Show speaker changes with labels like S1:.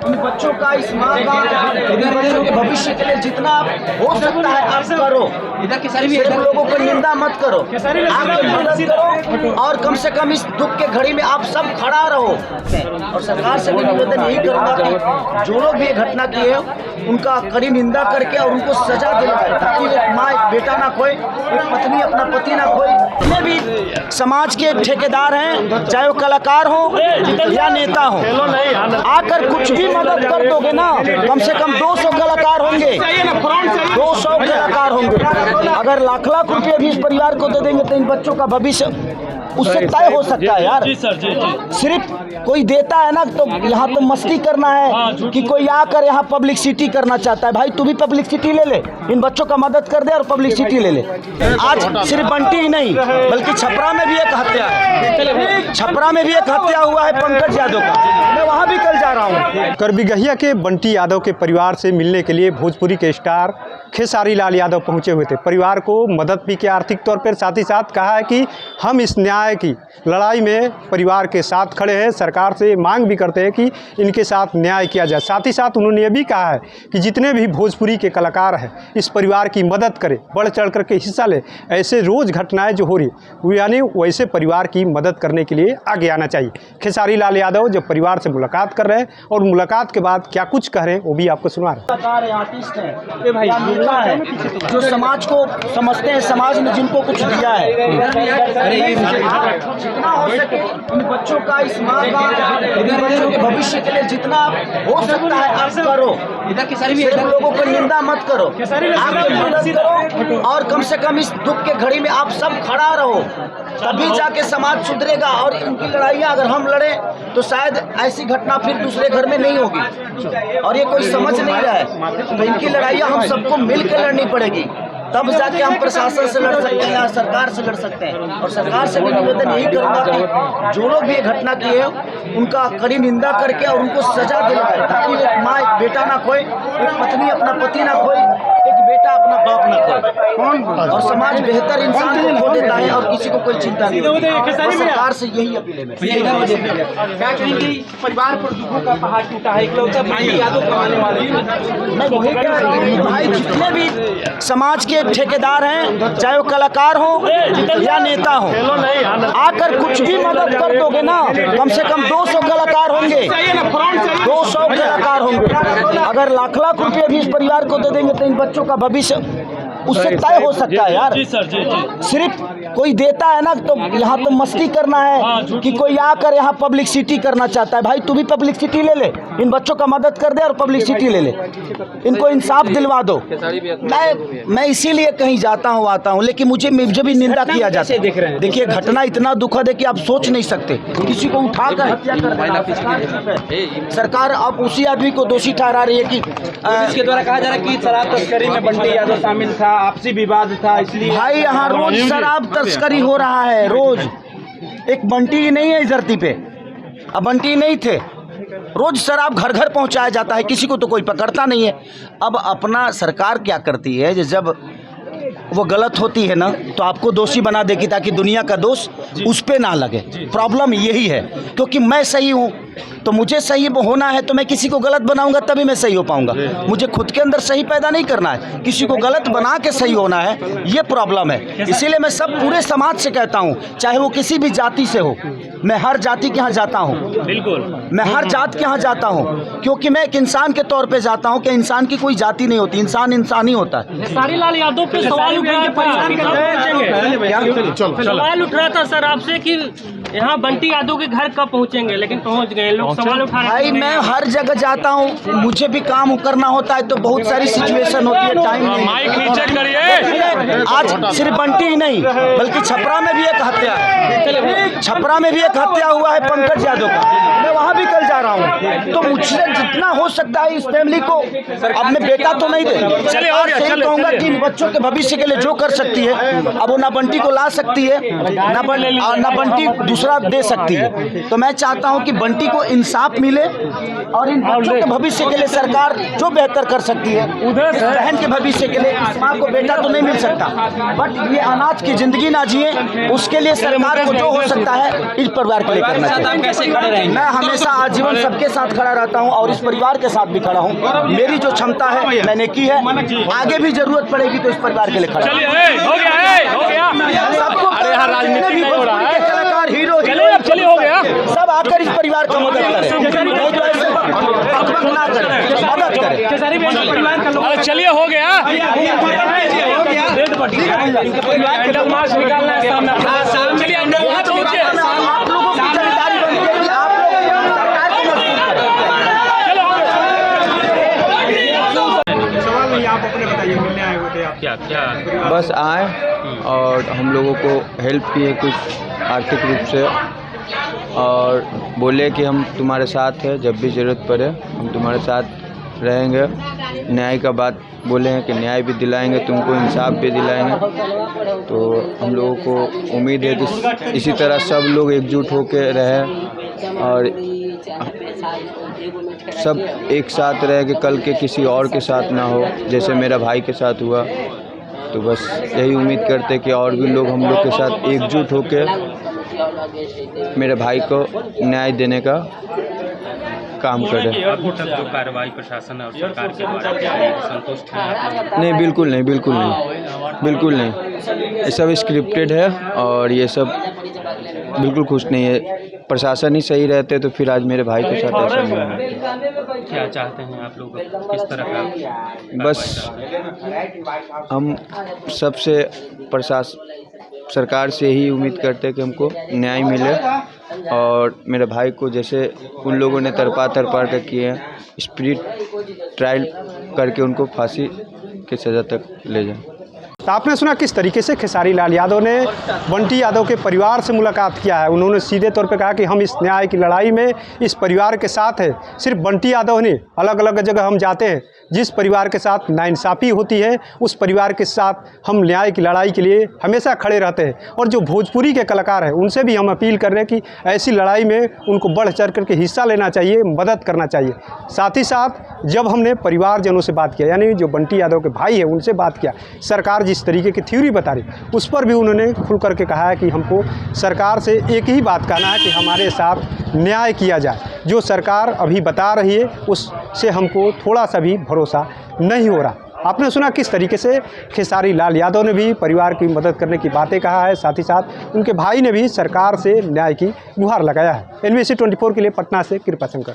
S1: इन बच्चों का इस माँ का इन बच्चों के भविष्य के लिए जितना हो सकता है आप करो। सिर्फ लोगों पर निंदा मत करो, आप मदद करो और कम से कम इस दुख के घड़ी में आप सब खड़ा रहो। और सरकार से भी निवेदन यही करूँगा कि जो लोग भी ये घटना की है उनका कड़ी निंदा करके और उनको सजा दिलाए, ताकि एक माँ एक बेटा ना खोए, एक पत्नी अपना पति ना खोए। जितने भी समाज के ठेकेदार हैं, चाहे वो कलाकार हो या नेता हो, आकर कुछ भी मदद कर दोगे ना, कम से कम 200 कलाकार होंगे, 200 कलाकार होंगे। अगर लाख लाख रुपए भी इस परिवार को दे देंगे तो इन बच्चों का भविष्य उससे तय हो सकता है यार। सिर्फ कोई देता है ना तो यहाँ तो मस्ती करना है कि कोई आकर यहाँ पब्लिसिटी करना चाहता है। भाई तू भी पब्लिसिटी ले ले, इन बच्चों का मदद कर दे और पब्लिसिटी ले ले। आज सिर्फ बंटी ही नहीं बल्कि छपरा में भी एक हत्या है, छपरा में भी एक हत्या हुआ है पंकज यादव का। मैं वहाँ भी कल जा रहा हूँ।
S2: करबिगहिया के बंटी यादव के परिवार से मिलने के लिए भोजपुरी के स्टार खेसारी लाल यादव पहुंचे हुए थे। परिवार को मदद भी की आर्थिक तौर पर, साथ ही साथ कहा है कि हम इस न्याय की लड़ाई में परिवार के साथ खड़े हैं। सरकार से मांग भी करते हैं कि इनके साथ न्याय किया जाए। साथ ही साथ उन्होंने ये भी कहा है कि जितने भी भोजपुरी के कलाकार हैं इस परिवार की मदद करें, बढ़ चढ़ कर के हिस्सा लें। ऐसे रोज़ घटनाएं जो हो रही यानी वैसे परिवार की मदद करने के लिए आगे आना चाहिए। खेसारी लाल यादव जब परिवार से मुलाकात कर रहे हैं और मुलाकात के बाद क्या कुछ कह रहे हैं वो भी आपको सुना रहे हैं।
S1: जो समाज को समझते हैं, समाज ने जिनको कुछ दिया है, जितना हो सके इन बच्चों का इस माँ का इन बच्चों के भविष्य के लिए जितना हो सकता है आप करो। सिर्फ लोगों पर निंदा मत करो, आप मदद करो और कम से कम इस दुख के घड़ी में आप सब खड़ा रहो, तभी जाके समाज सुधरेगा। और इनकी लड़ाइयाँ अगर हम लड़े तो शायद ऐसी घटना फिर दूसरे घर में नहीं होगी। और ये कोई समझ नहीं रहा है तो इनकी लड़ाइयाँ हम सबको मिलकर लड़नी पड़ेगी, तब जाके हम प्रशासन से लड़ सकते हैं या सरकार से लड़ सकते हैं। और सरकार से भी निवेदन यही करूँगा कि जो लोग भी ये घटना की है उनका कड़ी निंदा करके और उनको सजा दिलाए, ताकि एक माँ एक बेटा ना खोए, एक पत्नी अपना पति ना खोए, एक बेटा अपना बाप ना खोए। और समाज बेहतर इंसान को खो देता है और किसी को कोई चिंता नहीं होती। और सरकार से यही अपील है
S3: क्या कहेंगे, परिवार पर दुखों का पहाड़ टूटा है, इकलौता भाई यादव कमाने वाले।
S1: मैं वही कह रहा हूँ भाई, जितने भी समाज के ठेकेदार हैं, चाहे वो कलाकार हो या नेता हो, आकर कुछ भी मदद कर दोगे ना, कम से कम 200 कलाकार होंगे, 200 कलाकार होंगे। अगर लाख लाख रुपए भी इस परिवार को दे देंगे तो इन बच्चों का भविष्य उससे तय हो सकता है यार। सिर्फ कोई देता है ना तो यहाँ तो मस्ती करना है कि कोई आकर यहाँ पब्लिसिटी करना चाहता है। भाई तू भी पब्लिसिटी ले ले, इन बच्चों का मदद कर दे और पब्लिसिटी ले ले, इनको इंसाफ दिलवा दो। मैं इसीलिए कहीं जाता हूँ आता हूँ, लेकिन मुझे भी निंदा किया जाता है। देखिए घटना इतना दुखद है कि आप सोच नहीं सकते, किसी को उठाकर हत्या कर देना। सरकार अब उसी आदमी को दोषी ठहरा रही है कि
S3: इसके द्वारा कहा जा रहा है कि शराब तस्करी में बंटी यादव शामिल था, आपसी विवाद था, इसलिए
S1: भाई यहाँ रोज शराब तस्करी हो रहा है। रोज एक बंटी ही नहीं है इस धरती पे, अब बंटी नहीं थे, रोज शराब घर घर पहुंचाया जाता है, किसी को तो कोई पकड़ता नहीं है। अब अपना सरकार क्या करती है, जब वो गलत होती है ना तो आपको दोषी बना देगी ताकि दुनिया का दोष उस पे ना लगे। प्रॉब्लम यही है, क्योंकि मैं सही हूँ तो मुझे सही होना है, तो मैं किसी को गलत बनाऊंगा तभी मैं सही हो पाऊंगा। मुझे खुद के अंदर सही पैदा नहीं करना है, किसी को गलत बना के सही होना है, ये प्रॉब्लम है। इसीलिए मैं सब पूरे समाज से कहता हूँ, चाहे वो किसी भी जाति से हो, मैं हर जाति के यहाँ जाता हूँ, बिल्कुल मैं हर जात के यहाँ जाता हूँ, क्योंकि मैं एक इंसान के तौर पे जाता हूँ कि इंसान की कोई जाति नहीं होती, इंसान इंसान ही होता है।
S4: खेसारी लाल यादव पे सवाल उठ रहा था सर आपसे कि यहाँ बंटी यादव के घर कब पहुँचेंगे, लेकिन पहुँच गए लोग। सवाल उठा रहे
S1: भाई मैं हर जगह जाता हूँ, मुझे भी काम करना होता है तो बहुत सारी सिचुएशन होती है, टाइम नहीं। आज सिर्फ बंटी ही नहीं बल्कि छपरा में भी एक हत्या है, छपरा में भी एक हत्या हुआ है पंकज यादव का। मैं वहाँ भी कल जा रहा हूँ, तो मुझसे जितना हो सकता है इस फैमिली को, अपने बेटा तो नहीं दे, कहूँगा कि इन बच्चों के भविष्य के लिए जो कर सकती है, अब वो ना बंटी को ला सकती है, ना बंटी दूसरा दे सकती है। तो मैं चाहता हूं कि बंटी को इंसाफ मिले और इन बच्चों के भविष्य के लिए सरकार जो बेहतर कर सकती है, इस बहन के भविष्य के लिए, इस माँ को बेटा तो नहीं मिल सकता, बट ये अनाथ की जिंदगी ना जिए, उसके लिए सरकार को जो हो सकता है इस परिवार के लिए करना चाहिए।
S3: कैसे खड़े रहेंगे?
S1: मैं हमेशा आजीवन सबके साथ खड़ा रहता हूं और इस परिवार के साथ भी खड़ा हूं। मेरी जो क्षमता है मैंने की है, आगे भी जरूरत पड़ेगी तो इस परिवार के लिए खड़ा सबको राजनीति हो रहा है, कलाकार हीरो चलिए हो गया, सब आकर इस परिवार का मदद करें, नहीं तो ऐसे बकबक ना करें, मदद करें।
S4: चलिए हो गया।
S1: आप लोगों की जिम्मेदारी बनती है कि आप लोग सरकार को मजबूत करें।
S2: सवाल नहीं, आप अपने बताइए, मिलने आए हुए थे आप?
S4: क्या
S5: बस आए और हम लोगों को हेल्प किए कुछ आर्थिक रूप से, और बोले कि हम तुम्हारे साथ हैं, जब भी ज़रूरत पड़े हम तुम्हारे साथ रहेंगे। न्याय का बात बोले हैं कि न्याय भी दिलाएंगे, तुमको इंसाफ भी दिलाएंगे। तो हम लोगों को उम्मीद है कि इसी तरह सब लोग एकजुट होकर रहें और सब एक साथ रहे कि कल के किसी और के साथ ना हो, जैसे मेरा भाई के साथ हुआ। तो बस यही उम्मीद करते कि और भी लोग हम लोग के साथ एकजुट होकर मेरे भाई को न्याय देने का काम करें।
S4: अभी तक जो कार्रवाई प्रशासन और सरकार के द्वारा किया गया है, संतुष्ट हैं आप?
S5: नहीं, बिल्कुल नहीं, बिल्कुल नहीं, बिल्कुल नहीं। ये सब स्क्रिप्टेड है और ये सब बिल्कुल खुश नहीं है। प्रशासन ही सही रहते तो फिर आज मेरे भाई के साथ ऐसा नहीं होता।
S4: क्या चाहते हैं आप लोग, किस तरह का?
S5: बस हम सबसे सरकार से ही उम्मीद करते हैं कि हमको न्याय मिले और मेरे भाई को जैसे उन लोगों ने तरपा कर किए हैं, स्पिरिट ट्रायल करके उनको फांसी की सज़ा तक ले जाए।
S2: तो आपने सुना किस तरीके से खेसारी लाल यादव ने बंटी यादव के परिवार से मुलाकात किया है। उन्होंने सीधे तौर पे कहा कि हम इस न्याय की लड़ाई में इस परिवार के साथ हैं। सिर्फ बंटी यादव नहीं, अलग अलग जगह हम जाते हैं, जिस परिवार के साथ नाइंसाफ़ी होती है उस परिवार के साथ हम न्याय की लड़ाई के लिए हमेशा खड़े रहते हैं। और जो भोजपुरी के कलाकार हैं उनसे भी हम अपील कर रहे हैं कि ऐसी लड़ाई में उनको बढ़ चढ़ करके हिस्सा लेना चाहिए, मदद करना चाहिए। साथ ही साथ जब हमने परिवारजनों से बात किया, यानी जो बंटी यादव के भाई है उनसे बात किया, सरकार जिस तरीके की थ्योरी बता रही उस पर भी उन्होंने खुल करके कहा है कि हमको सरकार से एक ही बात कहना है कि हमारे साथ न्याय किया जाए। जो सरकार अभी बता रही है उससे हमको थोड़ा सा भी भरोसा नहीं हो रहा। आपने सुना किस तरीके से खेसारी लाल यादव ने भी परिवार की मदद करने की बातें कहा है, साथ ही साथ उनके भाई ने भी सरकार से न्याय की गुहार लगाया है। NBC 24 के लिए पटना से कृपा शंकर।